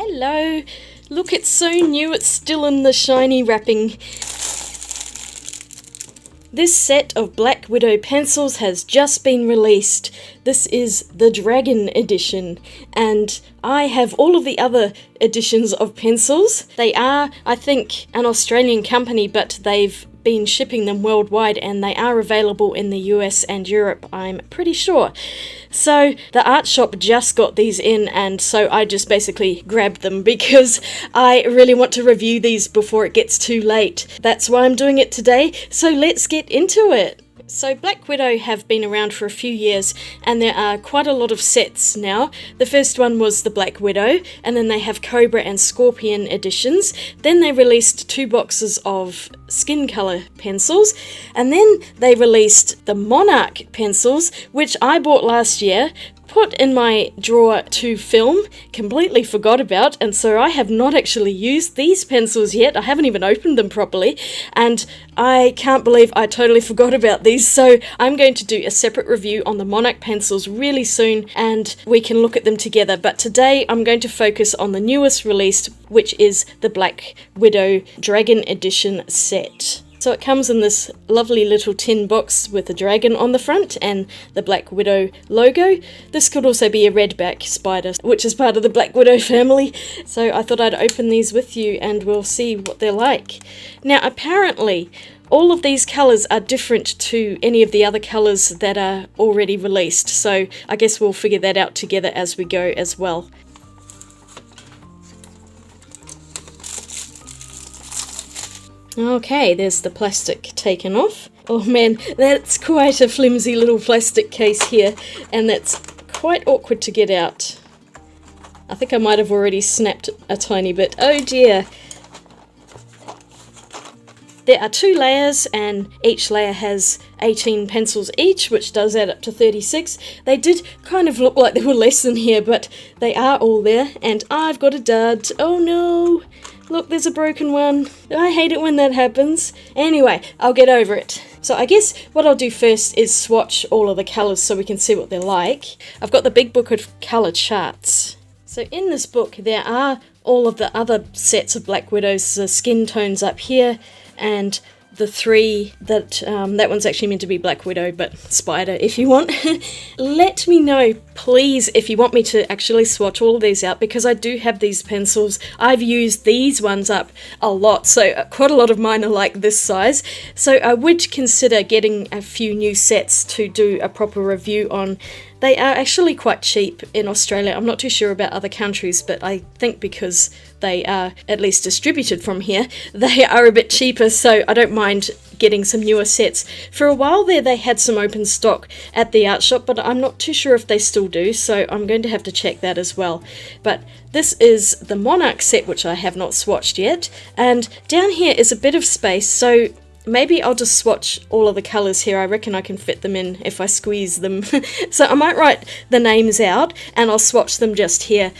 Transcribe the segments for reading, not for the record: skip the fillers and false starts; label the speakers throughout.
Speaker 1: Hello! Look, it's so new, it's still in the shiny wrapping. This set of Black Widow pencils has just been released. This is the Dragon edition, and I have all of the other editions of pencils. They are, I think, an Australian company, but they've been shipping them worldwide, and they are available in the US and Europe, I'm pretty sure. So the art shop just got these in, and so I just basically grabbed them because I really want to review these before it gets too late. That's why I'm doing it today, so let's get into it. So Black Widow have been around for a few years, and there are quite a lot of sets now. The first one was the Black Widow, and then they have Cobra and Scorpion editions. Then they released 2 boxes of skin colour pencils, and then they released the Monarch pencils, which I bought last year, put in my drawer to film, completely forgot about, and so I have not actually used these pencils yet. I haven't even opened them properly, and I can't believe I totally forgot about these, so I'm going to do a separate review on the Monarch pencils really soon, and we can look at them together. But today I'm going to focus on the newest released, which is the Black Widow Dragon Edition set. So it comes in this lovely little tin box with a dragon on the front and the Black Widow logo. This could also be a redback spider, which is part of the Black Widow family. So I thought I'd open these with you and we'll see what they're like. Now apparently all of these colours are different to any of the other colours that are already released. So I guess we'll figure that out together as we go as well. Okay, there's the plastic taken off. Oh man, that's quite a flimsy little plastic case here, and that's quite awkward to get out. I think I might have already snapped a tiny bit. Oh dear. There are 2 layers, and each layer has 18 pencils each, which does add up to 36. They did kind of look like they were less than here, but they are all there, and I've got a dud. Oh no! Look, there's a broken one. I hate it when that happens. Anyway, I'll get over it. So I guess what I'll do first is swatch all of the colours so we can see what they're like. I've got the big book of colour charts. So in this book there are all of the other sets of Black Widow's skin tones up here, and the 3 that that one's actually meant to be Black Widow, but Spider if you want. Let me know please if you want me to actually swatch all of these out, because I do have these pencils. I've used these ones up a lot, so quite a lot of mine are like this size, so I would consider getting a few new sets to do a proper review on. They are actually quite cheap in Australia. I'm not too sure about other countries, but I think because they are at least distributed from here, they are a bit cheaper, so I don't mind getting some newer sets. For a while there they had some open stock at the art shop, but I'm not too sure if they still do, so I'm going to have to check that as well. But this is the Monarch set, which I have not swatched yet, and down here is a bit of space, so maybe I'll just swatch all of the colours here. I reckon I can fit them in if I squeeze them. So I might write the names out and I'll swatch them just here.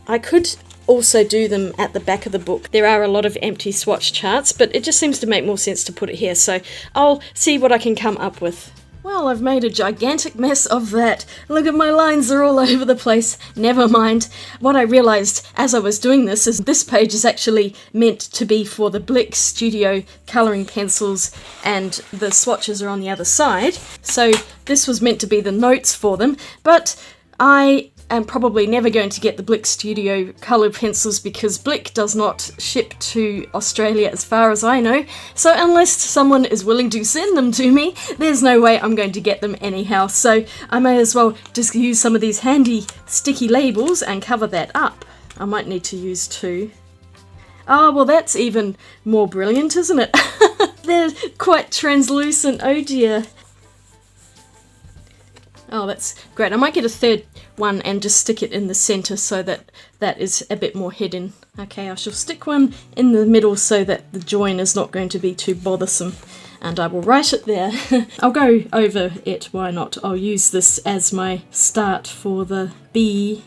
Speaker 1: I could also do them at the back of the book. There are a lot of empty swatch charts, but it just seems to make more sense to put it here, so I'll see what I can come up with. Well, I've made a gigantic mess of that. Look at my lines, are all over the place. Never mind. What I realised as I was doing this is this page is actually meant to be for the Blick Studio colouring pencils, and the swatches are on the other side. So this was meant to be the notes for them, but I am probably never going to get the Blick Studio colour pencils because Blick does not ship to Australia as far as I know, so unless someone is willing to send them to me, there's no way I'm going to get them anyhow, so I may as well just use some of these handy sticky labels and cover that up. I might need to use 2. Oh, well that's even more brilliant, isn't it? They're quite translucent, oh dear. Oh, that's great. I might get a 3rd one and just stick it in the centre so that that is a bit more hidden. Okay, I shall stick one in the middle so that the join is not going to be too bothersome. And I will write it there. I'll go over it, why not? I'll use this as my start for the B.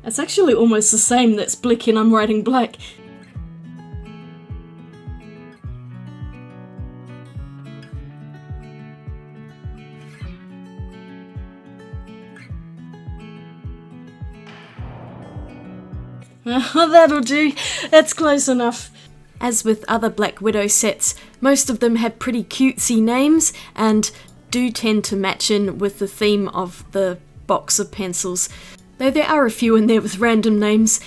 Speaker 1: It's actually almost the same, that's Blick and I'm writing black. That'll do. That's close enough. As with other Black Widow sets, most of them have pretty cutesy names and do tend to match in with the theme of the box of pencils, though there are a few in there with random names.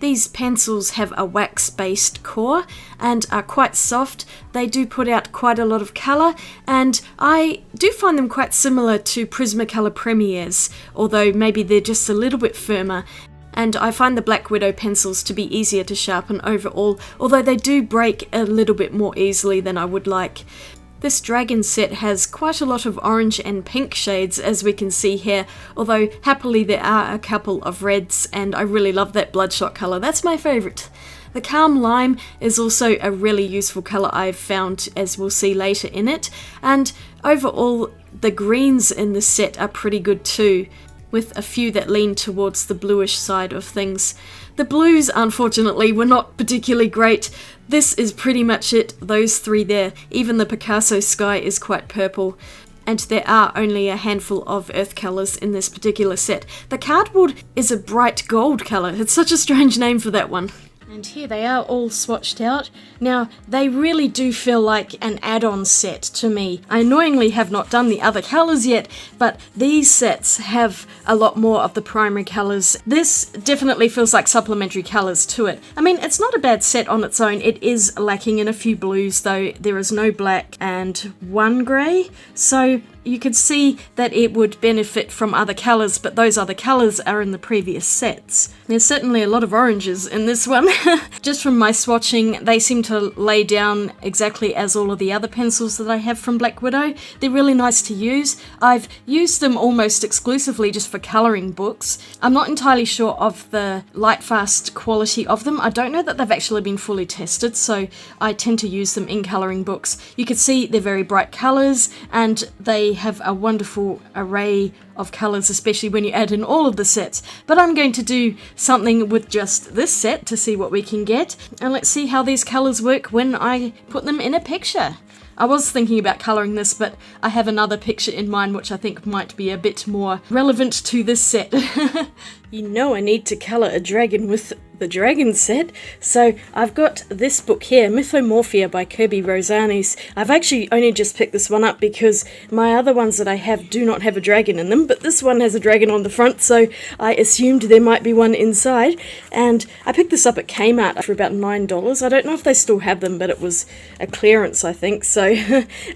Speaker 1: These pencils have a wax-based core and are quite soft. They do put out quite a lot of colour, and I do find them quite similar to Prismacolor Premieres, although maybe they're just a little bit firmer. And I find the Black Widow pencils to be easier to sharpen overall, although they do break a little bit more easily than I would like. This dragon set has quite a lot of orange and pink shades, as we can see here, although happily there are a couple of reds, and I really love that bloodshot colour. That's my favourite. The Calm Lime is also a really useful colour I've found, as we'll see later in it, and overall the greens in this set are pretty good too, with a few that lean towards the bluish side of things. The blues, unfortunately, were not particularly great. This is pretty much it, those three there. Even the Picasso sky is quite purple. And there are only a handful of earth colours in this particular set. The cardboard is a bright gold colour. It's such a strange name for that one. And here they are all swatched out. Now, they really do feel like an add-on set to me. I annoyingly have not done the other colours yet, but these sets have a lot more of the primary colours. This definitely feels like supplementary colours to it. I mean, it's not a bad set on its own. It is lacking in a few blues, though. There is no black and one grey, so you could see that it would benefit from other colours, but those other colours are in the previous sets. There's certainly a lot of oranges in this one. Just from my swatching, they seem to lay down exactly as all of the other pencils that I have from Black Widow. They're really nice to use. I've used them almost exclusively just for colouring books. I'm not entirely sure of the light-fast quality of them. I don't know that they've actually been fully tested, so I tend to use them in colouring books. You can see they're very bright colours, and they have a wonderful array of colours, especially when you add in all of the sets. But I'm going to do something with just this set to see what we can get, and let's see how these colours work when I put them in a picture. I was thinking about colouring this, but I have another picture in mind which I think might be a bit more relevant to this set. You know I need to colour a dragon with the dragon set, so I've got this book here, Mythomorphia by Kirby Rosanis. I've actually only just picked this one up because my other ones that I have do not have a dragon in them, but this one has a dragon on the front, so I assumed there might be one inside, and I picked this up at Kmart for about $9. I don't know if they still have them, but it was a clearance, I think, so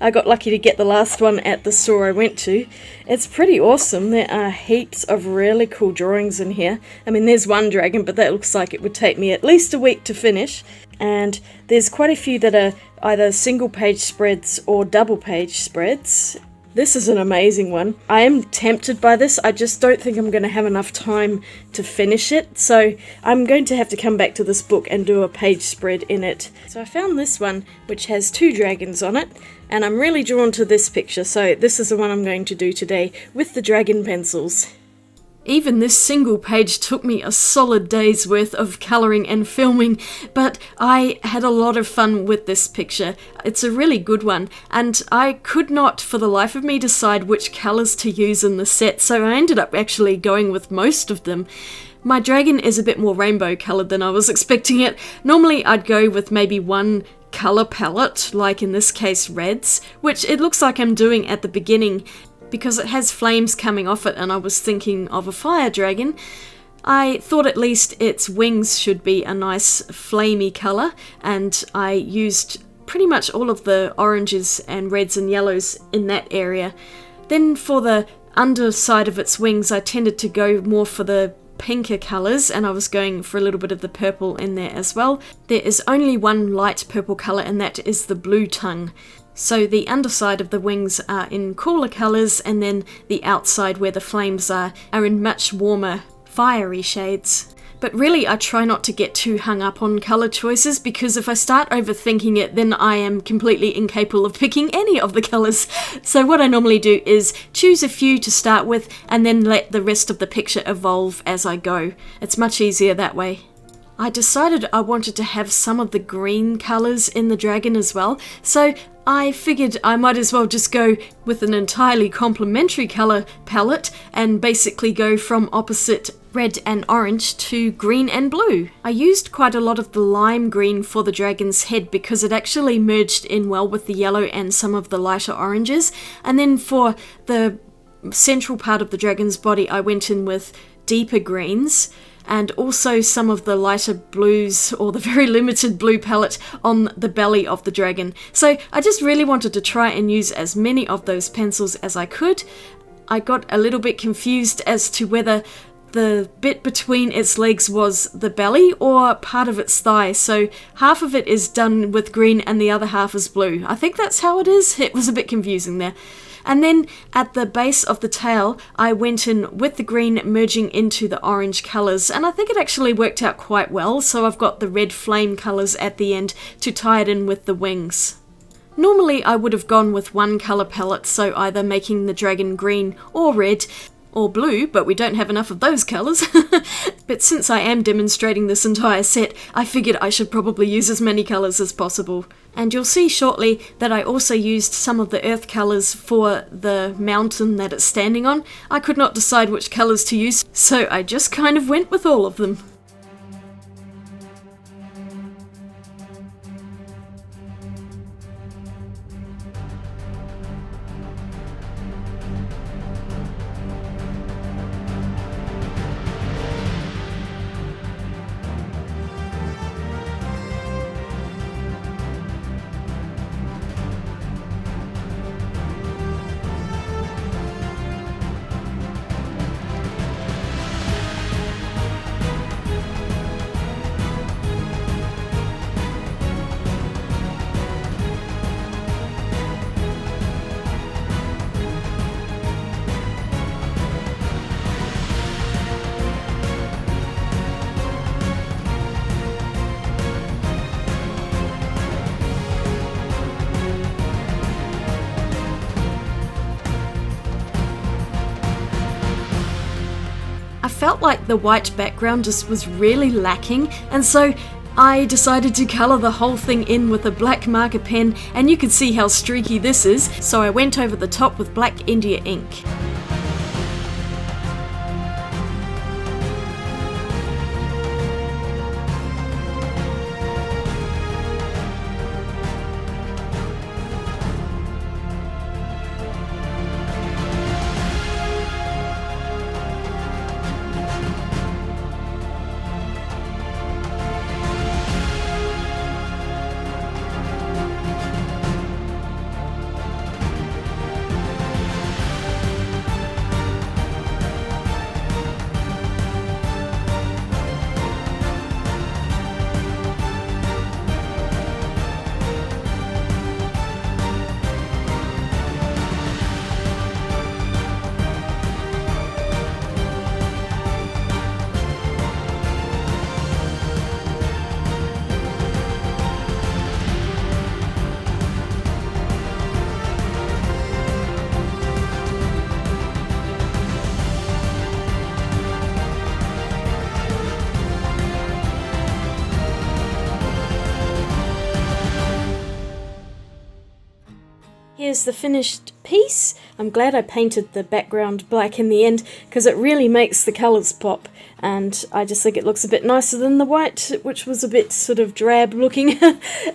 Speaker 1: I got lucky to get the last one at the store I went to. It's pretty awesome. There are heaps of really cool drawings in here. I mean, there's one dragon, but that looks like it would take me at least a week to finish. And there's quite a few that are either single page spreads or double page spreads. This is an amazing one. I am tempted by this. I just don't think I'm going to have enough time to finish it. So I'm going to have to come back to this book and do a page spread in it. So I found this one, which has 2 dragons on it. And I'm really drawn to this picture. So this is the one I'm going to do today with the dragon pencils. Even this single page took me a solid day's worth of colouring and filming, but I had a lot of fun with this picture. It's a really good one, and I could not for the life of me decide which colours to use in the set, so I ended up actually going with most of them. My dragon is a bit more rainbow coloured than I was expecting it. Normally I'd go with maybe one colour palette, like in this case reds, which it looks like I'm doing at the beginning, because it has flames coming off it and I was thinking of a fire dragon. I thought at least its wings should be a nice flamey colour, and I used pretty much all of the oranges and reds and yellows in that area. Then for the underside of its wings I tended to go more for the pinker colours, and I was going for a little bit of the purple in there as well. There is only one light purple colour, and that is the blue tongue. So the underside of the wings are in cooler colours, and then the outside where the flames are in much warmer, fiery shades. But really I try not to get too hung up on colour choices, because if I start overthinking it then I am completely incapable of picking any of the colours. So what I normally do is choose a few to start with and then let the rest of the picture evolve as I go. It's much easier that way. I decided I wanted to have some of the green colours in the dragon as well, so I figured I might as well just go with an entirely complementary colour palette and basically go from opposite red and orange to green and blue. I used quite a lot of the lime green for the dragon's head because it actually merged in well with the yellow and some of the lighter oranges, and then for the central part of the dragon's body I went in with deeper greens and also some of the lighter blues, or the very limited blue palette on the belly of the dragon. So I just really wanted to try and use as many of those pencils as I could. I got a little bit confused as to whether the bit between its legs was the belly or part of its thigh, so half of it is done with green and the other half is blue. I think that's how it is. It was a bit confusing there. And then at the base of the tail, I went in with the green merging into the orange colours, and I think it actually worked out quite well, so I've got the red flame colours at the end to tie it in with the wings. Normally I would have gone with one colour palette, so either making the dragon green or red, or blue, but we don't have enough of those colours. But since I am demonstrating this entire set, I figured I should probably use as many colours as possible. And you'll see shortly that I also used some of the earth colours for the mountain that it's standing on. I could not decide which colours to use, so I just kind of went with all of them. I felt like the white background just was really lacking, and so I decided to colour the whole thing in with a black marker pen, and you can see how streaky this is, so I went over the top with black India ink. Here's the finished piece. I'm glad I painted the background black in the end because it really makes the colours pop, and I just think it looks a bit nicer than the white, which was a bit sort of drab looking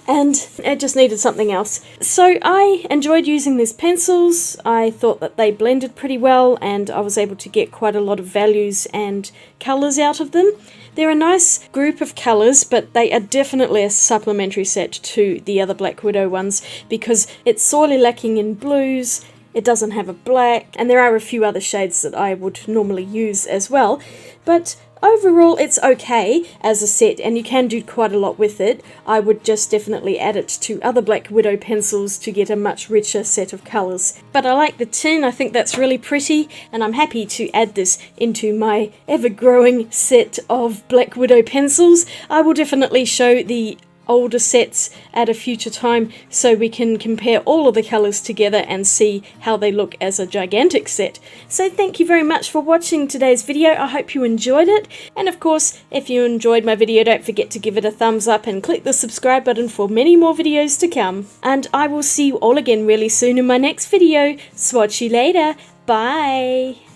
Speaker 1: and it just needed something else. So I enjoyed using these pencils. I thought that they blended pretty well and I was able to get quite a lot of values and colours out of them. They're a nice group of colours, but they are definitely a supplementary set to the other Black Widow ones because it's sorely lacking in blues, it doesn't have a black, and there are a few other shades that I would normally use as well. But overall it's okay as a set and you can do quite a lot with it. I would just definitely add it to other Black Widow pencils to get a much richer set of colours. But I like the tin, I think that's really pretty, and I'm happy to add this into my ever-growing set of Black Widow pencils. I will definitely show the older sets at a future time so we can compare all of the colours together and see how they look as a gigantic set. So thank you very much for watching today's video. I hope you enjoyed it, and of course if you enjoyed my video, don't forget to give it a thumbs up and click the subscribe button for many more videos to come. And I will see you all again really soon in my next video. Swatch you later. Bye.